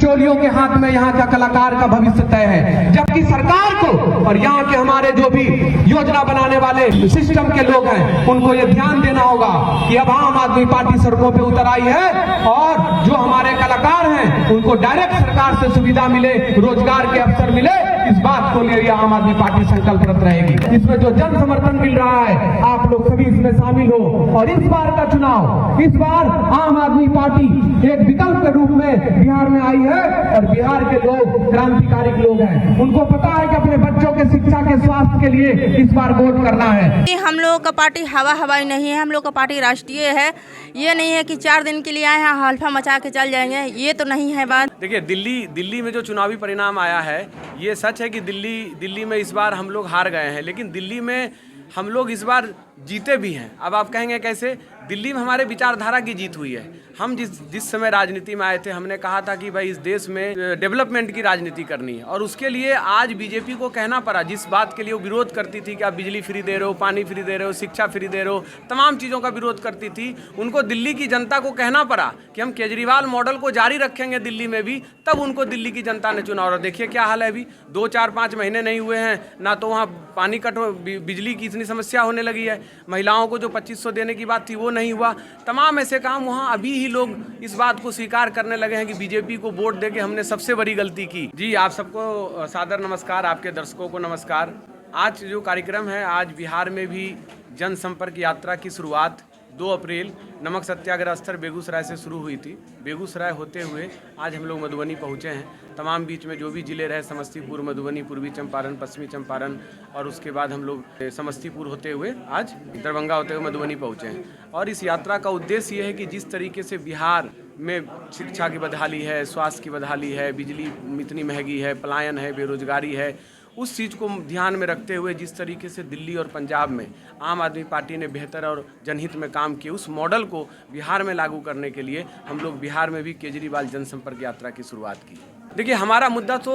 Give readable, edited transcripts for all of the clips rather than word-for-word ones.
बिचौलियों के हाथ में यहाँ का कलाकार का भविष्य तय है। जबकि सरकार को और यहाँ के हमारे जो भी योजना बनाने वाले सिस्टम के लोग हैं उनको ये ध्यान देना होगा कि अब आम आदमी पार्टी सड़कों पे उतर आई है और जो हमारे कलाकार हैं उनको डायरेक्ट सरकार से सुविधा मिले, रोजगार के अवसर मिले, इस बात को लिए आम आदमी पार्टी संकल्परत रहेगी। इसमें जो जन समर्थन मिल रहा है आप लोग सभी इसमें शामिल हो और इस बार का चुनाव, इस बार आम आदमी पार्टी एक विकल्प के रूप में बिहार में आई है और बिहार के लोग क्रांतिकारी लोग हैं, उनको पता है कि अपने बच्चों के शिक्षा के स्वास्थ्य के लिए इस बार वोट करना है। हम लोग का पार्टी हवाई नहीं है, हम लोग का पार्टी राष्ट्रीय है। ये नहीं है कि 4 दिन के लिए आए हैं हल्फा मचा के चल जाएंगे, ये तो नहीं है बात। देखिए दिल्ली में जो चुनावी परिणाम आया है ये सच है कि दिल्ली में इस बार हम लोग हार गए हैं, लेकिन दिल्ली में हम लोग इस बार जीते भी हैं। अब आप कहेंगे कैसे? दिल्ली में हमारे विचारधारा की जीत हुई है। हम जिस समय राजनीति में आए थे हमने कहा था कि भाई इस देश में डेवलपमेंट की राजनीति करनी है और उसके लिए आज बीजेपी को कहना पड़ा, जिस बात के लिए वो विरोध करती थी कि आप बिजली फ्री दे रहे हो, पानी फ्री दे रहे हो, शिक्षा फ्री दे रहे हो, तमाम चीज़ों का विरोध करती थी, उनको दिल्ली की जनता को कहना पड़ा कि हम केजरीवाल मॉडल को जारी रखेंगे दिल्ली में भी, तब उनको दिल्ली की जनता ने चुना। और देखिए क्या हाल है, अभी 2, 4, 5 महीने नहीं हुए हैं ना तो वहाँ पानी कट, बिजली की इतनी समस्या होने लगी है, महिलाओं को जो 2500 देने की बात थी वो नहीं हुआ, तमाम ऐसे काम वहाँ अभी ही लोग इस बात को स्वीकार करने लगे हैं कि बीजेपी को वोट देके हमने सबसे बड़ी गलती की। जी आप सबको सादर नमस्कार, आपके दर्शकों को नमस्कार। आज जो कार्यक्रम है, आज बिहार में भी जनसंपर्क यात्रा की शुरुआत 2 अप्रैल नमक सत्याग्रह स्थल बेगूसराय से शुरू हुई थी। बेगूसराय होते हुए आज हम लोग मधुबनी पहुँचे हैं। तमाम बीच में जो भी जिले रहे, समस्तीपुर, मधुबनी, पूर्वी चंपारण, पश्चिमी चंपारण और उसके बाद हम लोग समस्तीपुर होते हुए आज दरभंगा होते हुए मधुबनी पहुँचे हैं। और इस यात्रा का उद्देश्य ये है कि जिस तरीके से बिहार में शिक्षा की बदहाली है, स्वास्थ्य की बदहाली है, बिजली इतनी महंगी है, पलायन है, बेरोजगारी है, उस चीज़ को ध्यान में रखते हुए जिस तरीके से दिल्ली और पंजाब में आम आदमी पार्टी ने बेहतर और जनहित में काम किए, उस मॉडल को बिहार में लागू करने के लिए हम लोग बिहार में भी केजरीवाल जनसंपर्क यात्रा की शुरुआत की। देखिए हमारा मुद्दा तो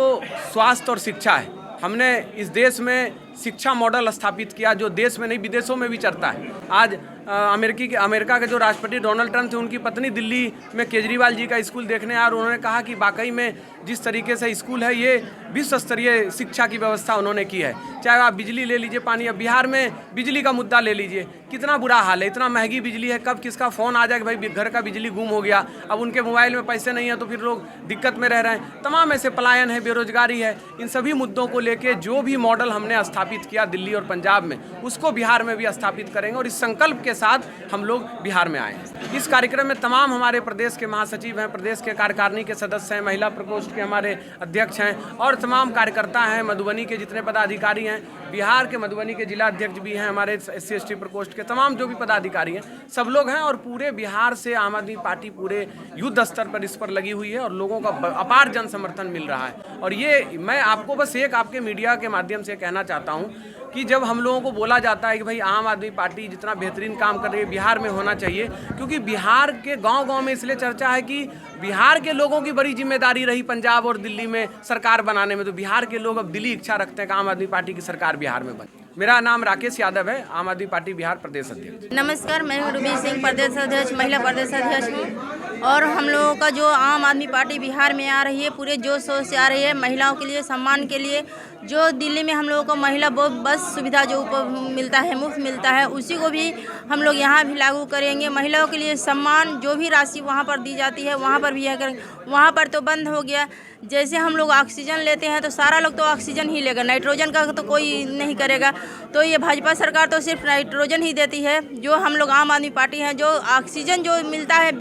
स्वास्थ्य और शिक्षा है। हमने इस देश में शिक्षा मॉडल स्थापित किया जो देश में नहीं विदेशों में भी चलता है। आज अमेरिका के जो राष्ट्रपति डोनाल्ड ट्रंप थे, उनकी पत्नी दिल्ली में केजरीवाल जी का स्कूल देखने आए और उन्होंने कहा कि वाकई में जिस तरीके से स्कूल है ये विश्व स्तरीय शिक्षा की व्यवस्था उन्होंने की है। चाहे आप बिजली ले लीजिए, पानी, अब बिहार में बिजली का मुद्दा ले लीजिए, कितना बुरा हाल है, इतना महंगी बिजली है, कब किसका फ़ोन आ जाए कि भाई घर का बिजली गुम हो गया, अब उनके मोबाइल में पैसे नहीं है तो फिर लोग दिक्कत में रह रहे हैं। तमाम ऐसे पलायन है, बेरोजगारी है, इन सभी मुद्दों को लेके जो भी मॉडल हमने स्थापित किया दिल्ली और पंजाब में, उसको बिहार में भी स्थापित करेंगे और इस संकल्प के साथ हम लोग बिहार में आए हैं। इस कार्यक्रम में तमाम हमारे प्रदेश के महासचिव हैं, प्रदेश के कार्यकारिणी के सदस्य हैं, महिला प्रकोष्ठ के हमारे अध्यक्ष हैं और तमाम कार्यकर्ता हैं, मधुबनी के जितने पदाधिकारी हैं, बिहार के मधुबनी के जिला अध्यक्ष भी हैं, हमारे SC ST प्रकोष्ठ के तमाम जो भी पदाधिकारी हैं, सब लोग हैं और पूरे बिहार से आम आदमी पार्टी पूरे युद्ध स्तर पर इस पर लगी हुई है और लोगों का अपार जन समर्थन मिल रहा है। और ये मैं आपको बस एक आपके मीडिया के माध्यम से कहना चाहता हूँ कि जब हम लोगों को बोला जाता है कि भाई आम आदमी पार्टी जितना बेहतरीन काम कर रही है बिहार में होना चाहिए, क्योंकि बिहार के गांव-गांव में इसलिए चर्चा है कि बिहार के लोगों की बड़ी जिम्मेदारी रही पंजाब और दिल्ली में सरकार बनाने में, तो बिहार के लोग अब दिली इच्छा रखते हैं कि आम आदमी पार्टी की सरकार बिहार में बने। मेरा नाम राकेश यादव है, आम आदमी पार्टी बिहार प्रदेश अध्यक्ष। नमस्कार, मैं हूँ रूबी सिंह, प्रदेश अध्यक्ष, महिला प्रदेश अध्यक्ष हूँ। और हम लोगों का जो आम आदमी पार्टी बिहार में आ रही है, पूरे जोश शोर से आ रही है। महिलाओं के लिए, सम्मान के लिए, जो दिल्ली में हम लोगों को महिला बस सुविधा जो मिलता है, मुफ्त मिलता है, उसी को भी हम लोग यहाँ भी लागू करेंगे। महिलाओं के लिए सम्मान जो भी राशि वहाँ पर दी जाती है वहाँ पर भी यह करेंगे। वहाँ पर तो बंद हो गया, जैसे हम लोग ऑक्सीजन लेते हैं तो सारा लोग तो ऑक्सीजन ही लेगा, नाइट्रोजन का तो कोई नहीं करेगा। तो ये भाजपा सरकार तो सिर्फ नाइट्रोजन ही देती है। जो हम लोग आम आदमी पार्टी हैं, जो ऑक्सीजन जो मिलता है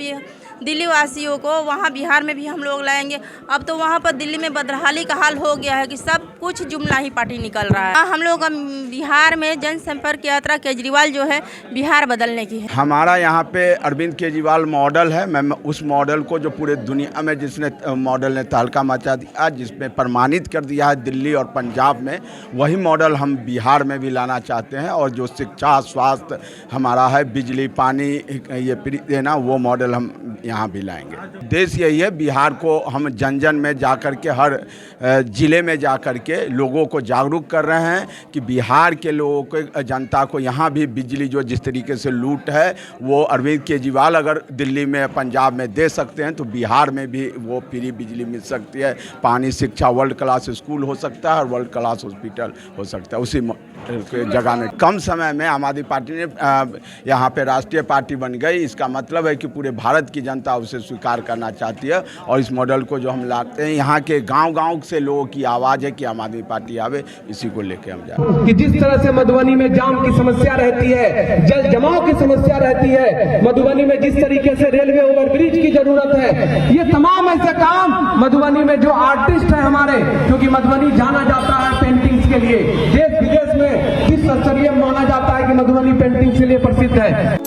दिल्ली वासियों को, वहाँ बिहार में भी हम लोग लाएंगे। अब तो वहाँ पर दिल्ली में बदहाली का हाल हो गया है कि सब कुछ जुमला ही पार्टी निकल रहा है। हम लोग का बिहार में जनसंपर्क यात्रा केजरीवाल जो है बिहार बदलने की है। हमारा यहाँ पे अरविंद केजरीवाल मॉडल है। मैं उस मॉडल को जो पूरे दुनिया में जिसने मॉडल ने तहलका मचा दिया, जिसमें प्रमाणित कर दिया है दिल्ली और पंजाब में, वही मॉडल हम बिहार में भी लाना चाहते हैं। और जो शिक्षा, स्वास्थ्य हमारा है, बिजली, पानी ये फ्री देना, वो मॉडल हम यहाँ भी लाएंगे। देश यही है, बिहार को हम जन जन में जा कर के, हर ज़िले में जा कर के लोगों को जागरूक कर रहे हैं कि बिहार के लोगों को, जनता को यहाँ भी बिजली जो जिस तरीके से लूट है वो अरविंद केजरीवाल अगर दिल्ली में पंजाब में दे सकते हैं तो बिहार में भी वो फ्री बिजली मिल सकती है। पानी, शिक्षा, वर्ल्ड क्लास स्कूल हो सकता है और वर्ल्ड क्लास हॉस्पिटल हो सकता है उसी जगह में। कम समय में आम आदमी पार्टी ने यहाँ पे राष्ट्रीय पार्टी बन गई। इसका मतलब है कि पूरे भारत की जनता उसे स्वीकार करना चाहती है और इस मॉडल को जो हम लाते हैं, यहाँ के गांव-गांव से लोगों की आवाज़ है कि आम आदमी पार्टी आवे, इसी को लेके हम जाए। कि जिस तरह से मधुबनी में जाम की समस्या रहती है, जल जमाव की समस्या रहती है, मधुबनी में जिस तरीके से रेलवे ओवरब्रिज की जरूरत है, ये तमाम ऐसे काम मधुबनी में जो आर्टिस्ट है हमारे, क्योंकि मधुबनी जाना जाता है पेंटिंग्स के लिए, देश विदेश में विश्व स्तरीय माना जाता है कि मधुबनी पेंटिंग्स के लिए प्रसिद्ध है।